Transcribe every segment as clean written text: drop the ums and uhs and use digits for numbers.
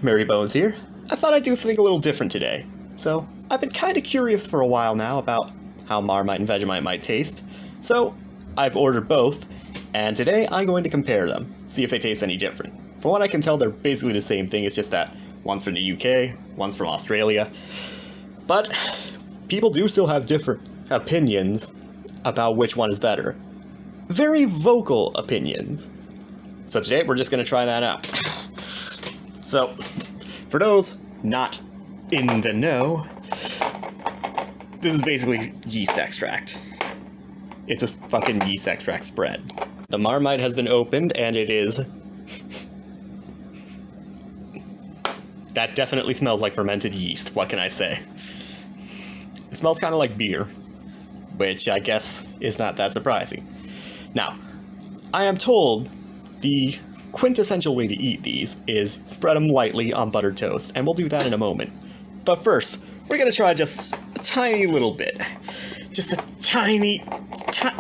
Mary Bones here. I thought I'd do something a little different today. So, I've been kind of curious for a while now about how Marmite and Vegemite might taste. So, I've ordered both, and today I'm going to compare them, see if they taste any different. From what I can tell, they're basically the same thing, it's just that one's from the UK, one's from Australia. But, people do still have different opinions about which one is better. Very vocal opinions. So today, we're just going to try that out. So, for those not in the know, this is basically yeast extract. It's a fucking yeast extract spread. The Marmite has been opened, and it is... That definitely smells like fermented yeast, what can I say? It smells kind of like beer, which I guess is not that surprising. Now, I am told the quintessential way to eat these is spread them lightly on buttered toast, and we'll do that in a moment. But first, we're gonna try just a tiny little bit. Just a tiny,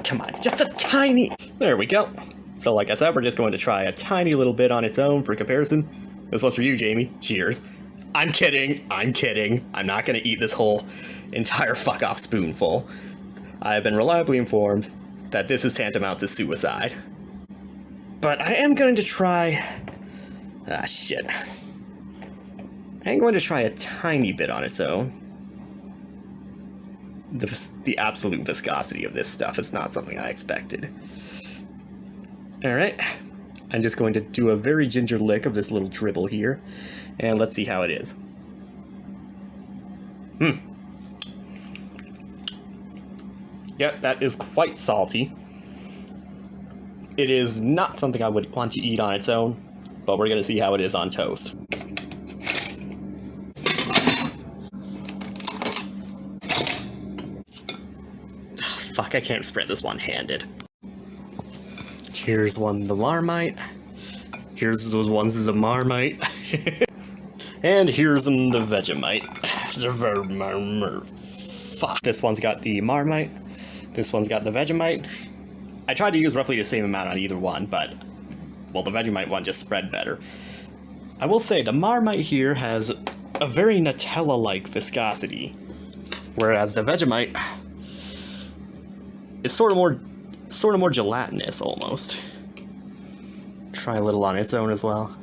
come on, just a tiny, there we go. So like I said, we're just going to try a tiny little bit on its own for comparison. This one's for you, Jamie. Cheers. I'm kidding, I'm not gonna eat this whole entire fuck-off spoonful. I have been reliably informed that this is tantamount to suicide. But I am going to try... Ah, shit. I am going to try a tiny bit on its own. The absolute viscosity of this stuff is not something I expected. Alright. I'm just going to do a very ginger lick of this little dribble here. And let's see how it is. Yep, that is quite salty. It is not something I would want to eat on its own, but we're going to see how it is on toast. Oh, fuck, I can't spread this one-handed. Here's one the Marmite. Here's those ones is a Marmite. And here's the Vegemite. Fuck. This one's got the Marmite. This one's got the Vegemite. I tried to use roughly the same amount on either one, but, well, the Vegemite one just spread better. I will say, the Marmite here has a very Nutella-like viscosity, whereas the Vegemite is sort of more gelatinous, almost. Try a little on its own as well.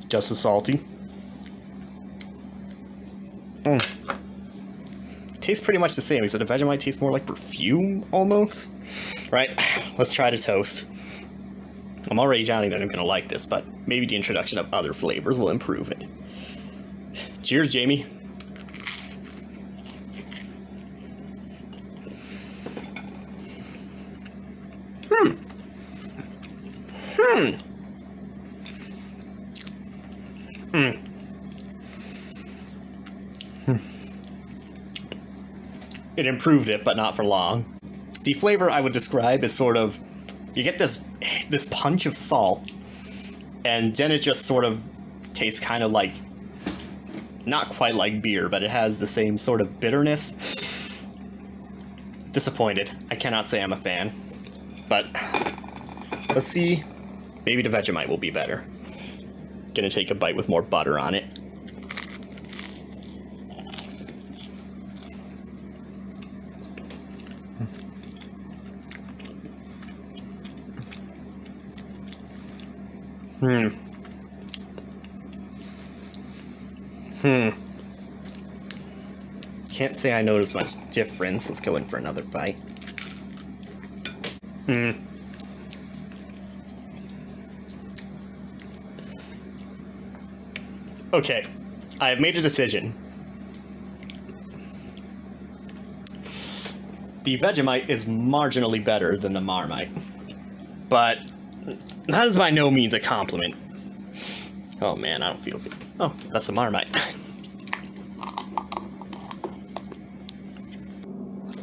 Just as salty. Tastes pretty much the same, except the Vegemite tastes more like perfume, almost. Right, let's try the toast. I'm already doubting that I'm gonna like this, but maybe the introduction of other flavors will improve it. Cheers, Jamie. It improved it, but not for long. The flavor I would describe is sort of, you get this punch of salt, and then it just sort of tastes kind of like, not quite like beer, but it has the same sort of bitterness. Disappointed. I cannot say I'm a fan. But, let's see, maybe the Vegemite will be better. Gonna take a bite with more butter on it. Can't say I noticed much difference. Let's go in for another bite. Okay, I have made a decision. The Vegemite is marginally better than the Marmite, but that is by no means a compliment. Oh man, I don't feel good. Oh, that's the Marmite.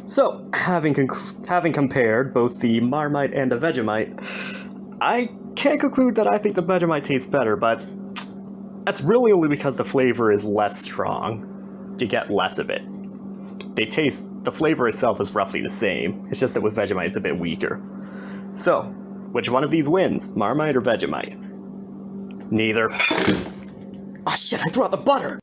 So, having compared both the Marmite and the Vegemite, I can't conclude that I think the Vegemite tastes better, but that's really only because the flavor is less strong. You get less of it. The flavor itself is roughly the same. It's just that with Vegemite it's a bit weaker. So, which one of these wins? Marmite or Vegemite? Neither. Ah, shit, I threw out the butter!